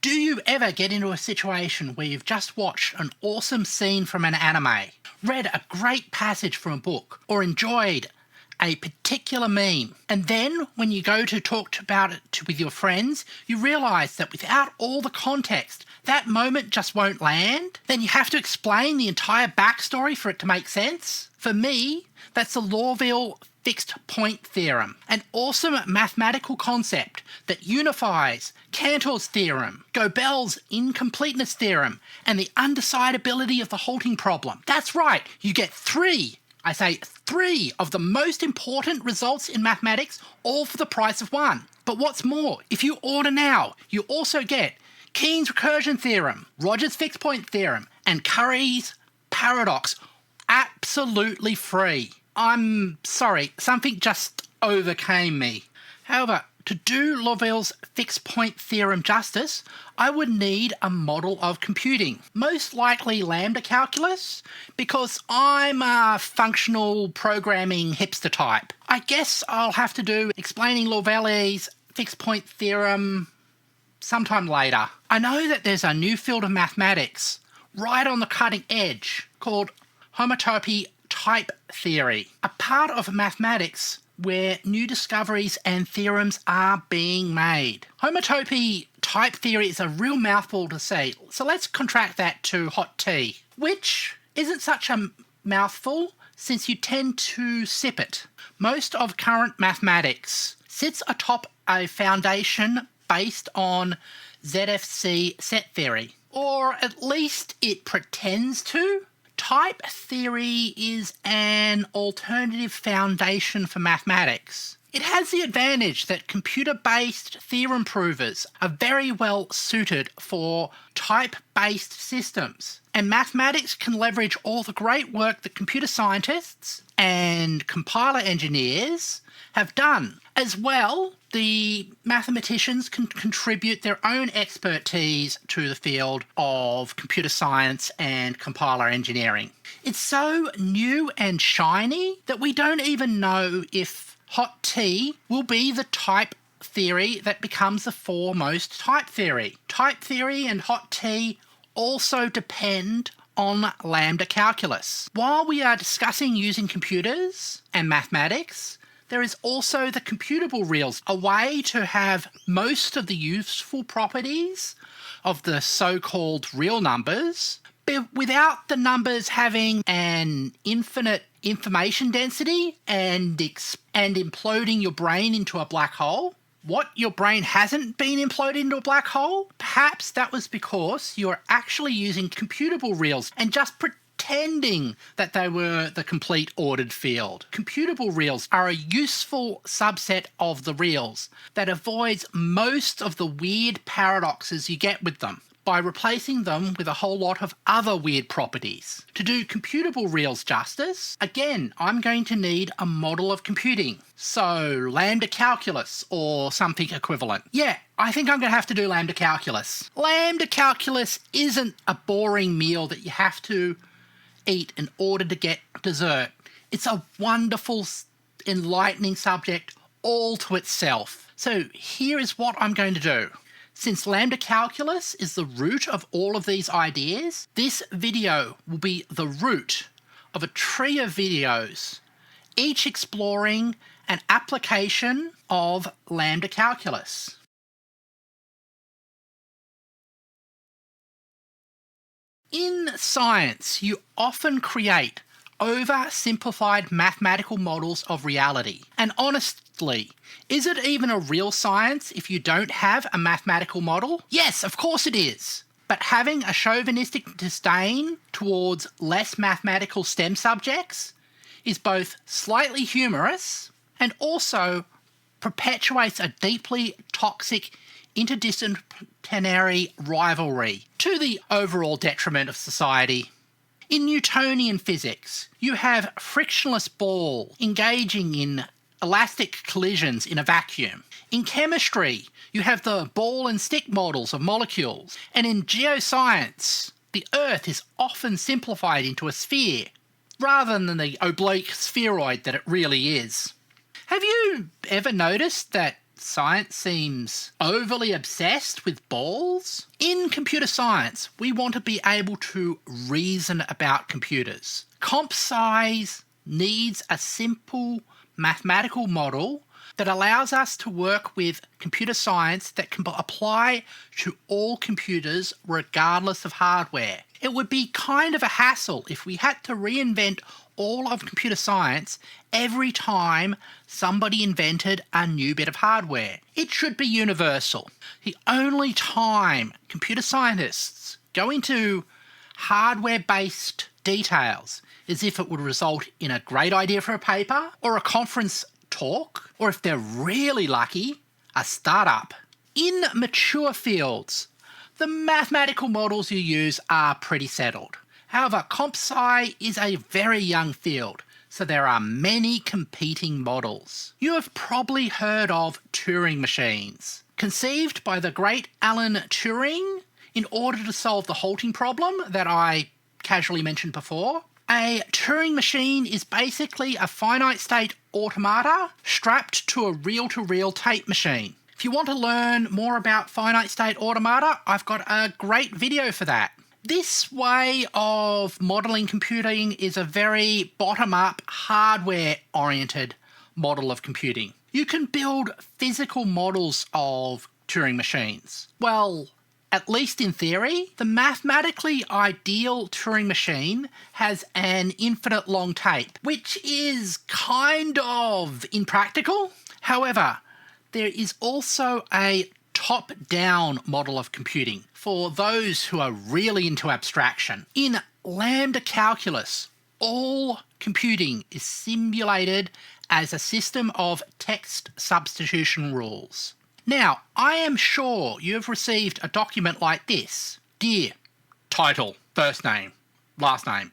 Do you ever get into a situation where you've just watched an awesome scene from an anime, read a great passage from a book, or enjoyed a particular meme, and then when you go to talk about it with your friends, you realise that without all the context, that moment just won't land? Then you have to explain the entire backstory for it to make sense? For me, that's the Lewvere fixed point theorem, an awesome mathematical concept that unifies Cantor's theorem, Gödel's incompleteness theorem, and the undecidability of the halting problem. That's right, you get three of the most important results in mathematics, all for the price of one. But what's more, if you order now, you also get Keen's recursion theorem, Rogers fixed point theorem, and Curry's paradox, absolutely free. I'm sorry, something just overcame me. However, to do Lewvere's fixed point theorem justice, I would need a model of computing, most likely Lambda Calculus, because I'm a functional programming hipster type. I guess I'll have to do explaining Lewvere's fixed point theorem sometime later. I know that there's a new field of mathematics right on the cutting edge called Homotopy type theory, a part of mathematics where new discoveries and theorems are being made. Homotopy type theory is a real mouthful to say, so let's contract that to HotT, which isn't such a mouthful since you tend to sip it. Most of current mathematics sits atop a foundation based on ZFC set theory, or at least it pretends to. Type theory is an alternative foundation for mathematics. It has the advantage that computer-based theorem provers are very well suited for type-based systems, and mathematics can leverage all the great work that computer scientists and compiler engineers have done. As well, the mathematicians can contribute their own expertise to the field of computer science and compiler engineering. It's so new and shiny that we don't even know if HotT will be the type theory that becomes the foremost type theory. Type theory and HotT also depend on Lambda Calculus. While we are discussing using computers and mathematics, there is also the Computable Reals, a way to have most of the useful properties of the so-called real numbers, but without the numbers having an infinite information density and imploding your brain into a black hole. What, your brain hasn't been imploded into a black hole? Perhaps that was because you're actually using Computable Reals and just pretending that they were the complete ordered field. Computable reals are a useful subset of the reals that avoids most of the weird paradoxes you get with them by replacing them with a whole lot of other weird properties. To do computable reals justice, again, I'm going to need a model of computing. So Lambda Calculus or something equivalent. Yeah, I think I'm going to have to do Lambda Calculus. Lambda Calculus isn't a boring meal that you have to eat in order to get dessert. It's a wonderful, enlightening subject all to itself. So here is what I'm going to do. Since Lambda Calculus is the root of all of these ideas, this video will be the root of a tree of videos, each exploring an application of Lambda Calculus. In science, you often create oversimplified mathematical models of reality. And honestly, is it even a real science if you don't have a mathematical model? Yes, of course it is. But having a chauvinistic disdain towards less mathematical STEM subjects is both slightly humorous and also perpetuates a deeply toxic interdisciplinary rivalry to the overall detriment of society. In Newtonian physics, you have frictionless ball engaging in elastic collisions in a vacuum. In chemistry, you have the ball and stick models of molecules. And in geoscience, the Earth is often simplified into a sphere, rather than the oblique spheroid that it really is. Have you ever noticed that Science seems overly obsessed with balls. In computer science, we want to be able to reason about computers. Comp sci needs a simple mathematical model that allows us to work with computer science that can apply to all computers regardless of hardware. It would be kind of a hassle if we had to reinvent all of computer science every time somebody invented a new bit of hardware. It should be universal. The only time computer scientists go into hardware-based details is if it would result in a great idea for a paper or a conference talk, or if they're really lucky, a startup. In mature fields, the mathematical models you use are pretty settled. However, comp sci is a very young field, so there are many competing models. You have probably heard of Turing machines. Conceived by the great Alan Turing in order to solve the halting problem that I casually mentioned before. A Turing machine is basically a finite state automata strapped to a reel-to-reel tape machine. If you want to learn more about finite state automata, I've got a great video for that. This way of modelling computing is a very bottom-up, hardware-oriented model of computing. You can build physical models of Turing machines. Well, at least in theory, the mathematically ideal Turing machine has an infinite long tape, which is kind of impractical. However, there is also a top-down model of computing for those who are really into abstraction. In Lambda Calculus, all computing is simulated as a system of text substitution rules. Now, I am sure you have received a document like this. Dear, title, first name, last name.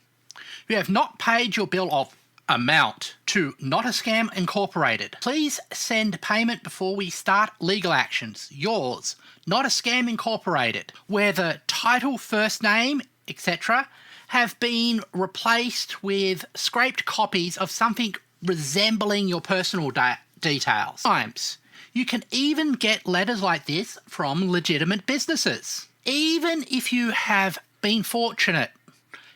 You have not paid your bill of amount to Not a Scam Incorporated. Please send payment before we start legal actions. Yours, Not a Scam Incorporated, where the title, first name, etc. have been replaced with scraped copies of something resembling your personal details. Sometimes you can even get letters like this from legitimate businesses. Even if you have been fortunate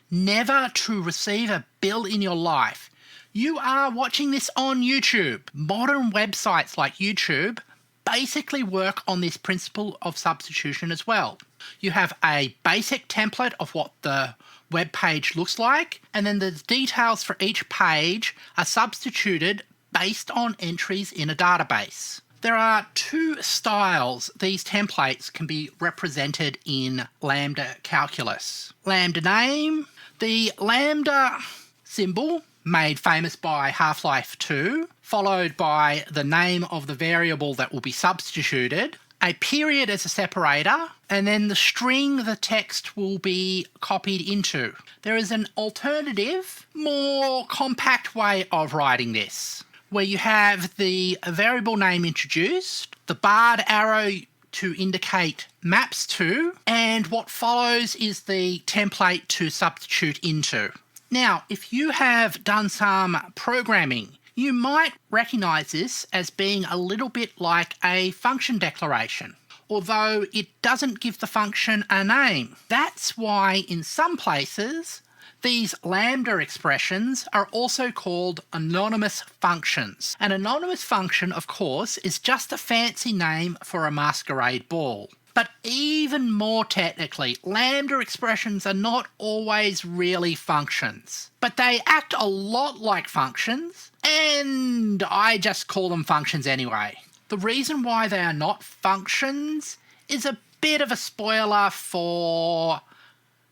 never to receive a bill in your life, you are watching this on YouTube. Modern websites like YouTube basically work on this principle of substitution as well. You have a basic template of what the web page looks like, and then the details for each page are substituted based on entries in a database. There are two styles these templates can be represented in Lambda Calculus. Lambda name, the lambda symbol made famous by Half-Life 2, followed by the name of the variable that will be substituted, a period as a separator, and then the string the text will be copied into. There is an alternative, more compact way of writing this, where you have the variable name introduced, the barred arrow to indicate maps to, and what follows is the template to substitute into. Now, if you have done some programming, you might recognize this as being a little bit like a function declaration, although it doesn't give the function a name. That's why in some places, these lambda expressions are also called anonymous functions. An anonymous function, of course, is just a fancy name for a masquerade ball. But even more technically, lambda expressions are not always really functions, but they act a lot like functions, and I just call them functions anyway. The reason why they are not functions is a bit of a spoiler for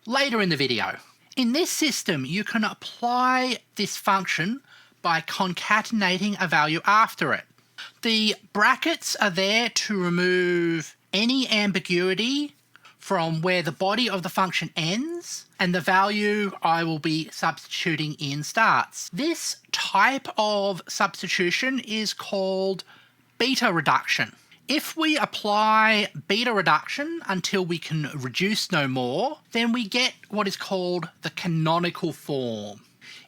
later in the video. In this system, you can apply this function by concatenating a value after it. The brackets are there to remove any ambiguity from where the body of the function ends and the value I will be substituting in starts. This type of substitution is called beta reduction. If we apply beta reduction until we can reduce no more, then we get what is called the canonical form.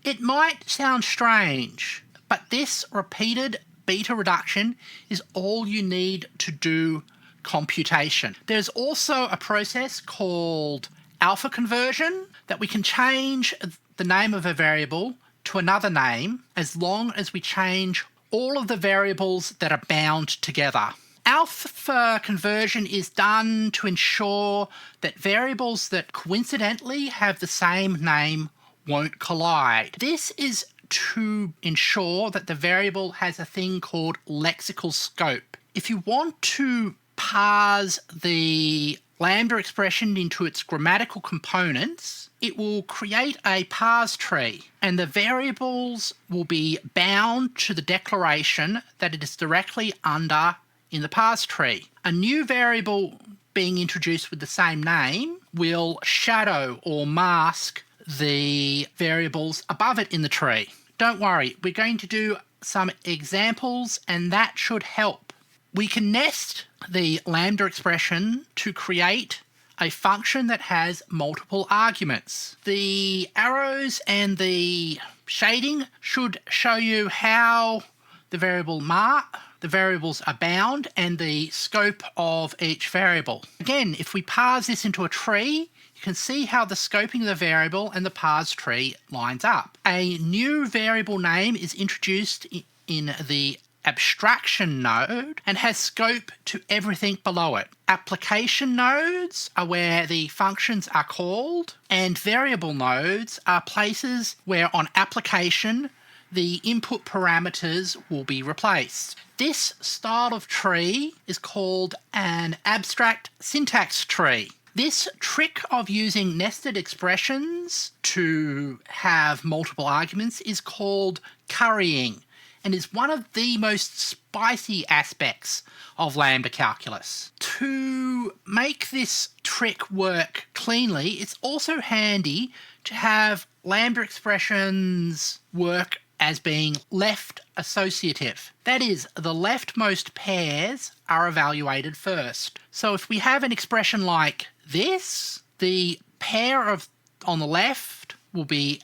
It might sound strange, but this repeated beta reduction is all you need to do computation. There's also a process called alpha conversion that we can change the name of a variable to another name as long as we change all of the variables that are bound together. Alpha conversion is done to ensure that variables that coincidentally have the same name won't collide. This is to ensure that the variable has a thing called lexical scope. If you want to parse the Lambda expression into its grammatical components, it will create a parse tree, and the variables will be bound to the declaration that it is directly under in the parse tree. A new variable being introduced with the same name will shadow or mask the variables above it in the tree. Don't worry, we're going to do some examples and that should help. We can nest the Lambda expression to create a function that has multiple arguments. The arrows and the shading should show you how the variables are bound and the scope of each variable. Again, if we parse this into a tree, you can see how the scoping of the variable and the parse tree lines up. A new variable name is introduced in the abstraction node and has scope to everything below it. Application nodes are where the functions are called, and variable nodes are places where on application the input parameters will be replaced. This style of tree is called an abstract syntax tree. This trick of using nested expressions to have multiple arguments is called currying, and is one of the most spicy aspects of Lambda Calculus. To make this trick work cleanly, it's also handy to have Lambda expressions work as being left associative. That is, the leftmost pairs are evaluated first. So if we have an expression like this, the pair on the left will be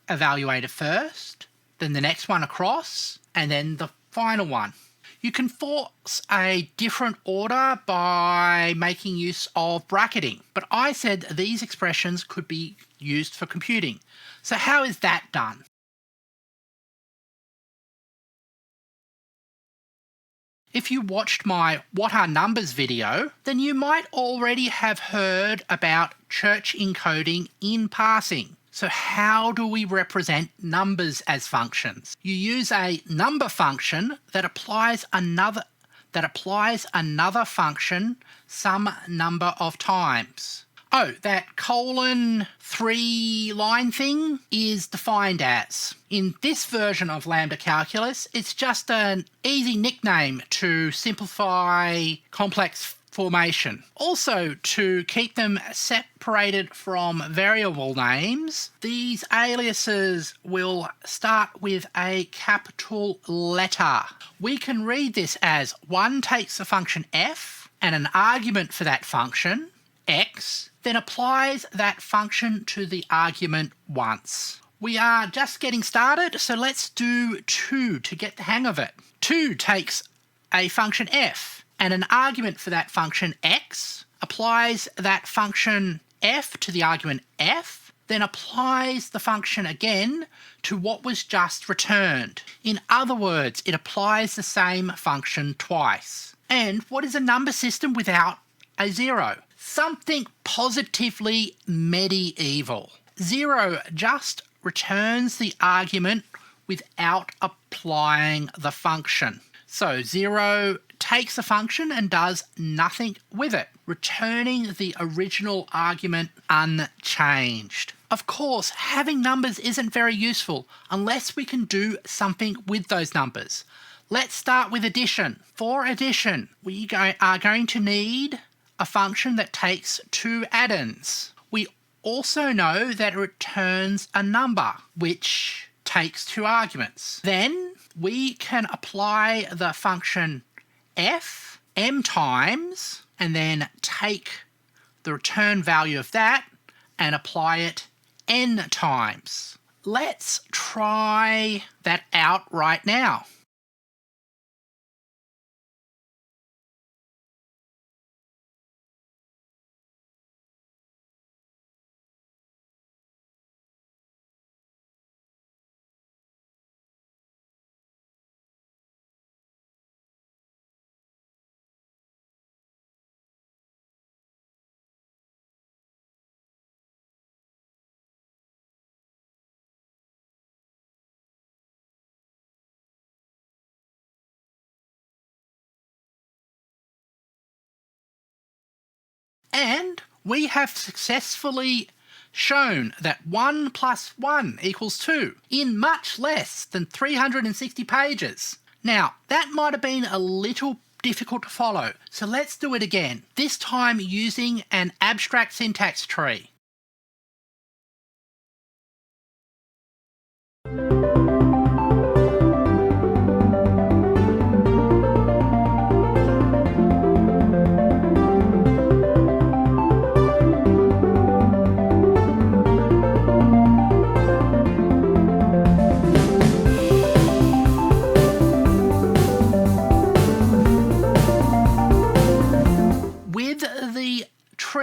evaluated first, then the next one across, and then the final one. You can force a different order by making use of bracketing, but I said these expressions could be used for computing. So how is that done? If you watched my What Are Numbers video, then you might already have heard about church encoding in parsing. So how do we represent numbers as functions? You use a number function that applies another function some number of times. Oh, that :3 line thing is defined as. In this version of Lambda Calculus, it's just an easy nickname to simplify complex formation. Also, to keep them separated from variable names, these aliases will start with a capital letter. We can read this as one takes a function f and an argument for that function, x, then applies that function to the argument once. We are just getting started, so let's do 2 to get the hang of it. 2 takes a function f and an argument for that function x, applies that function f to the argument f, then applies the function again to what was just returned. In other words, it applies the same function twice. And what is a number system without a 0? Something positively medieval. 0 just returns the argument without applying the function. So 0 takes a function and does nothing with it, returning the original argument unchanged. Of course, having numbers isn't very useful unless we can do something with those numbers. Let's start with addition. For addition, we are going to need a function that takes 2 addends. We also know that it returns a number, which takes 2 arguments. Then we can apply the function f m times, and then take the return value of that and apply it n times. Let's try that out right now. And we have successfully shown that 1 plus 1 equals 2 in much less than 360 pages. Now, that might have been a little difficult to follow, so let's do it again, this time using an abstract syntax tree.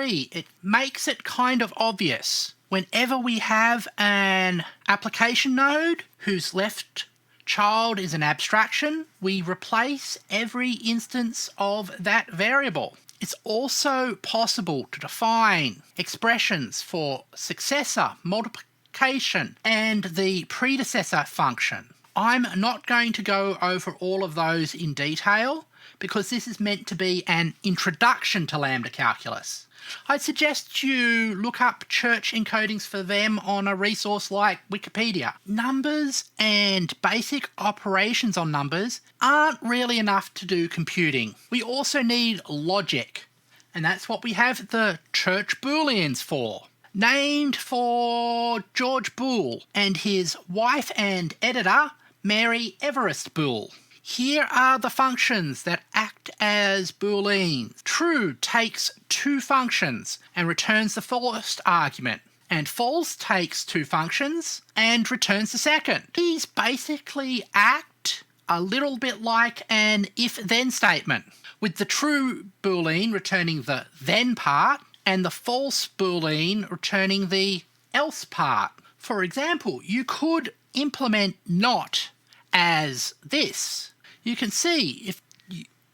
It makes it kind of obvious. Whenever we have an application node whose left child is an abstraction, we replace every instance of that variable. It's also possible to define expressions for successor, multiplication, and the predecessor function. I'm not going to go over all of those in detail because this is meant to be an introduction to Lambda Calculus. I'd suggest you look up church encodings for them on a resource like Wikipedia. Numbers and basic operations on numbers aren't really enough to do computing. We also need logic, and that's what we have the church Booleans for. Named for George Boole and his wife and editor, Mary Everest Boole. Here are the functions that act as Booleans. True takes two functions and returns the first argument, and false takes two functions and returns the second. These basically act a little bit like an if-then statement, with the true Boolean returning the then part and the false Boolean returning the else part. For example, you could implement not as this. You can see if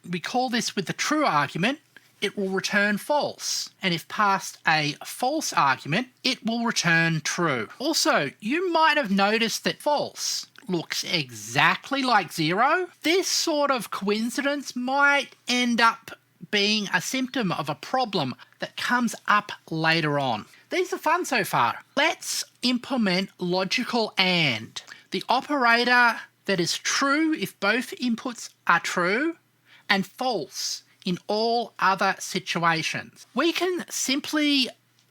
we call this with the true argument, it will return false. And if passed a false argument, it will return true. Also, you might have noticed that false looks exactly like 0. This sort of coincidence might end up being a symptom of a problem that comes up later on. These are fun so far. Let's implement logical AND. The operator that is true if both inputs are true and false in all other situations. We can simply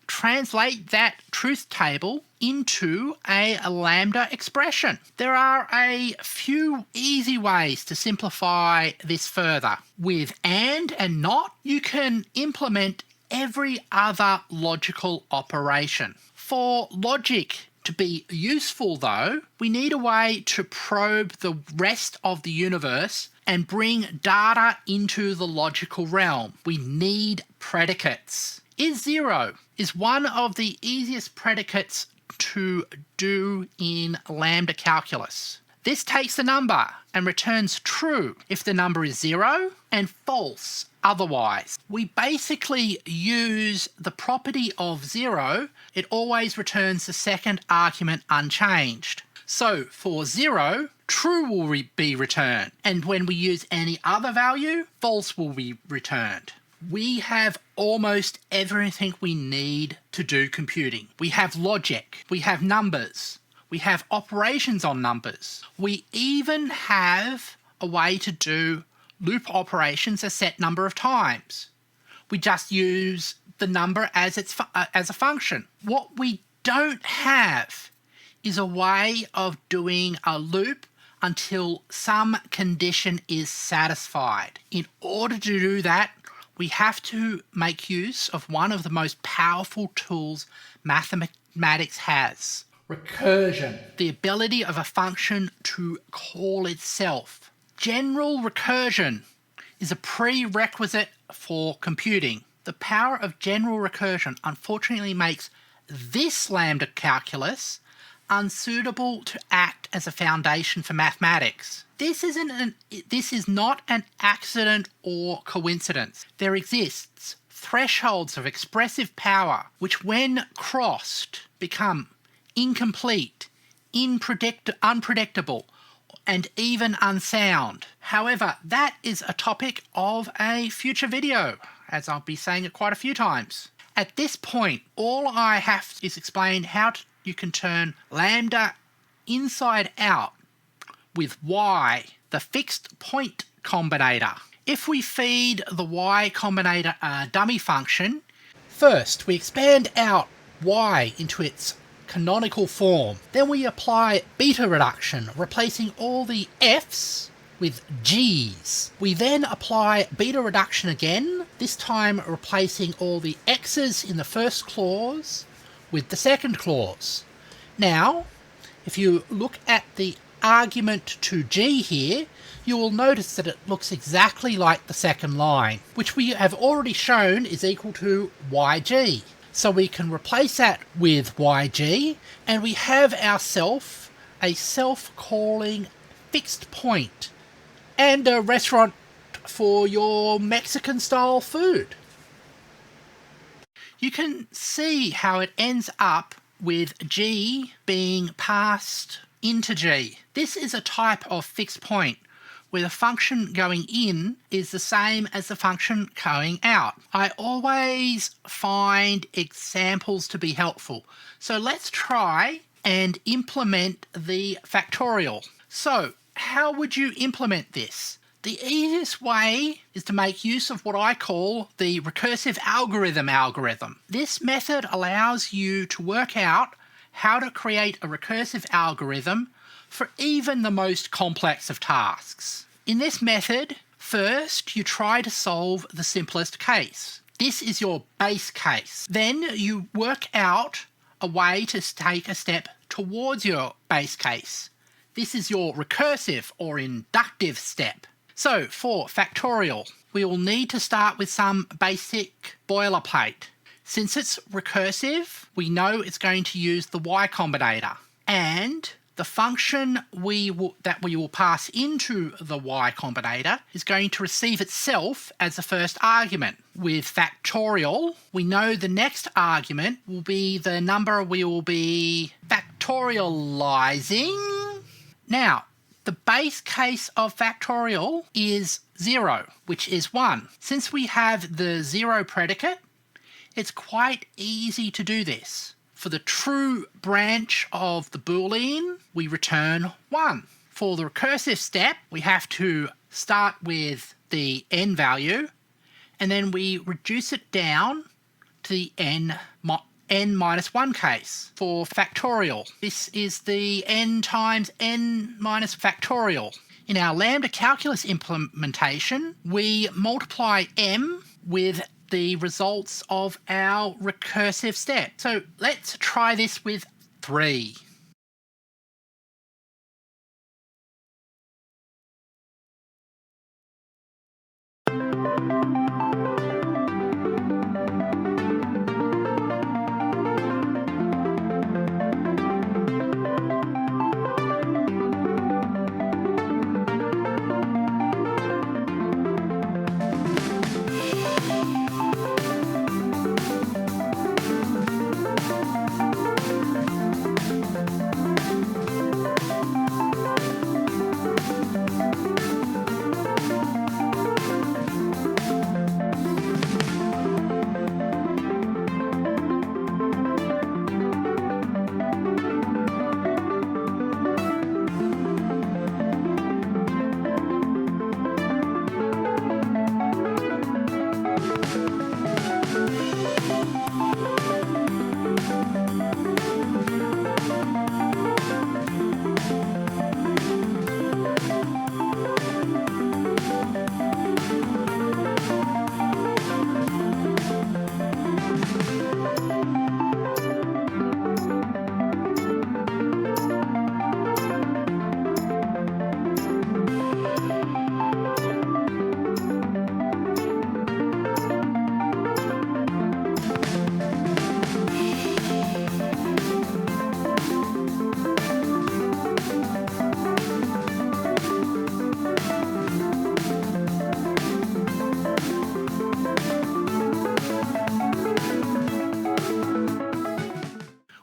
translate that truth table into a lambda expression. There are a few easy ways to simplify this further. With and not, you can implement every other logical operation. For logic to be useful, though, we need a way to probe the rest of the universe and bring data into the logical realm. We need predicates. Is 0 is one of the easiest predicates to do in Lambda Calculus. This takes the number and returns true if the number is 0 and false otherwise. We basically use the property of 0. It always returns the second argument unchanged. So for 0, true will be returned, and when we use any other value, false will be returned. We have almost everything we need to do computing. We have logic, we have numbers, we have operations on numbers. We even have a way to do loop operations a set number of times. We just use the number as a function. What we don't have is a way of doing a loop until some condition is satisfied. In order to do that, we have to make use of one of the most powerful tools mathematics has. Recursion. The ability of a function to call itself. General recursion is a prerequisite for computing. The power of general recursion unfortunately makes this Lambda Calculus unsuitable to act as a foundation for mathematics. This is not an accident or coincidence. There exists thresholds of expressive power which, when crossed, become incomplete, unpredictable, and even unsound. However, that is a topic of a future video, as I'll be saying it quite a few times. At this point, all I have is explain how you can turn lambda inside out with y, the fixed point combinator. If we feed the y combinator a dummy function, first we expand out y into its canonical form. Then we apply beta reduction, replacing all the f's with g's. We then apply beta reduction again, this time replacing all the x's in the first clause with the second clause. Now, if you look at the argument to g here, you will notice that it looks exactly like the second line, which we have already shown is equal to yg. So we can replace that with yg, and we have ourselves a self-calling fixed point and a restaurant for your Mexican-style food. You can see how it ends up with g being passed into g. This is a type of fixed point where the function going in is the same as the function going out. I always find examples to be helpful. So let's try and implement the factorial. So how would you implement this? The easiest way is to make use of what I call the recursive algorithm. This method allows you to work out how to create a recursive algorithm for even the most complex of tasks. In this method, first you try to solve the simplest case. This is your base case. Then you work out a way to take a step towards your base case. This is your recursive or inductive step. So for factorial, we will need to start with some basic boilerplate. Since it's recursive, we know it's going to use the y combinator, and the function that we will pass into the y combinator is going to receive itself as the first argument. With factorial, we know the next argument will be the number we will be factorializing. Now, the base case of factorial is 0, which is 1. Since we have the 0 predicate, it's quite easy to do this. For the true branch of the Boolean, we return 1. For the recursive step, we have to start with the n value, and then we reduce it down to the n minus 1 case. For factorial, this is the n times n minus factorial. In our Lambda Calculus implementation, we multiply m with the results of our recursive step. So let's try this with 3.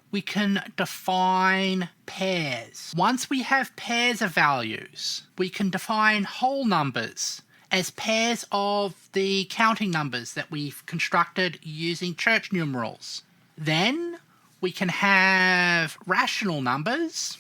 We can define pairs. Once we have pairs of values, we can define whole numbers as pairs of the counting numbers that we've constructed using church numerals. Then we can have rational numbers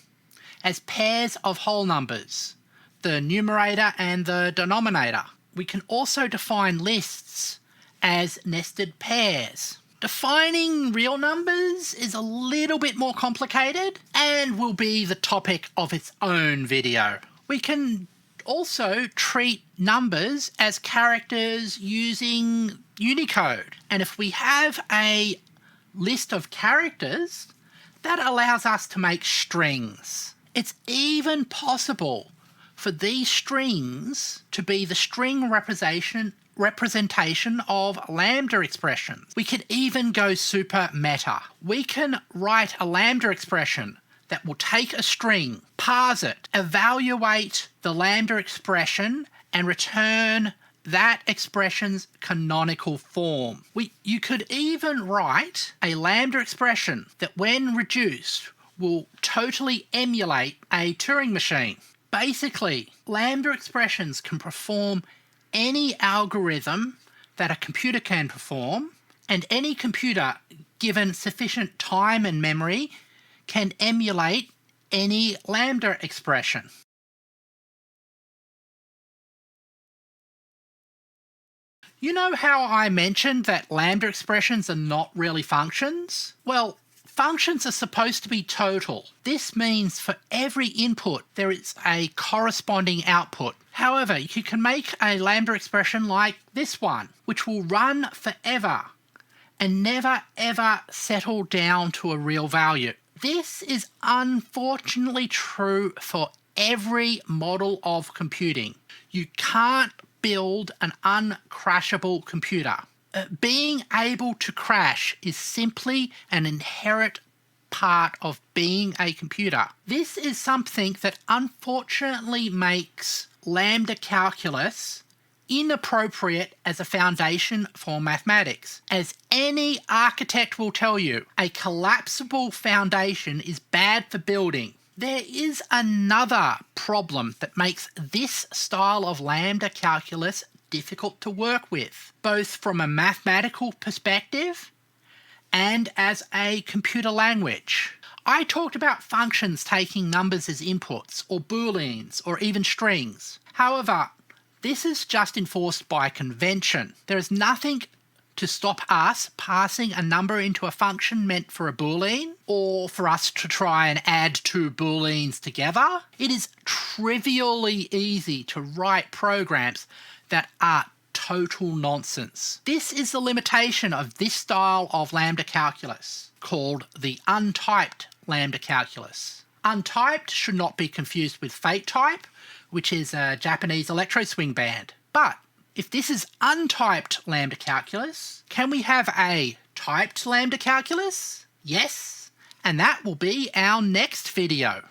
as pairs of whole numbers, the numerator and the denominator. We can also define lists as nested pairs. Defining real numbers is a little bit more complicated and will be the topic of its own video. We can also treat numbers as characters using Unicode. And if we have a list of characters, that allows us to make strings. It's even possible for these strings to be the string representation of lambda expressions. We could even go super meta. We can write a lambda expression that will take a string, parse it, evaluate the lambda expression, and return that expression's canonical form. You could even write a lambda expression that, when reduced, will totally emulate a Turing machine. Basically, lambda expressions can perform any algorithm that a computer can perform, and any computer, given sufficient time and memory, can emulate any lambda expression. You know how I mentioned that lambda expressions are not really functions? Well, functions are supposed to be total. This means for every input there is a corresponding output. However, you can make a lambda expression like this one, which will run forever and never ever settle down to a real value. This is unfortunately true for every model of computing. You can't build an uncrashable computer. Being able to crash is simply an inherent part of being a computer. This is something that unfortunately makes Lambda Calculus inappropriate as a foundation for mathematics. As any architect will tell you, a collapsible foundation is bad for building. There is another problem that makes this style of Lambda Calculus difficult to work with, both from a mathematical perspective and as a computer language. I talked about functions taking numbers as inputs, or Booleans, or even strings. However, this is just enforced by convention. There is nothing to stop us passing a number into a function meant for a Boolean, or for us to try and add two Booleans together. It is trivially easy to write programs that are total nonsense. This is the limitation of this style of Lambda Calculus, called the Untyped Lambda Calculus. Untyped should not be confused with fake type, which is a Japanese electro swing band. But if this is untyped Lambda Calculus, can we have a typed Lambda Calculus? Yes, and that will be our next video.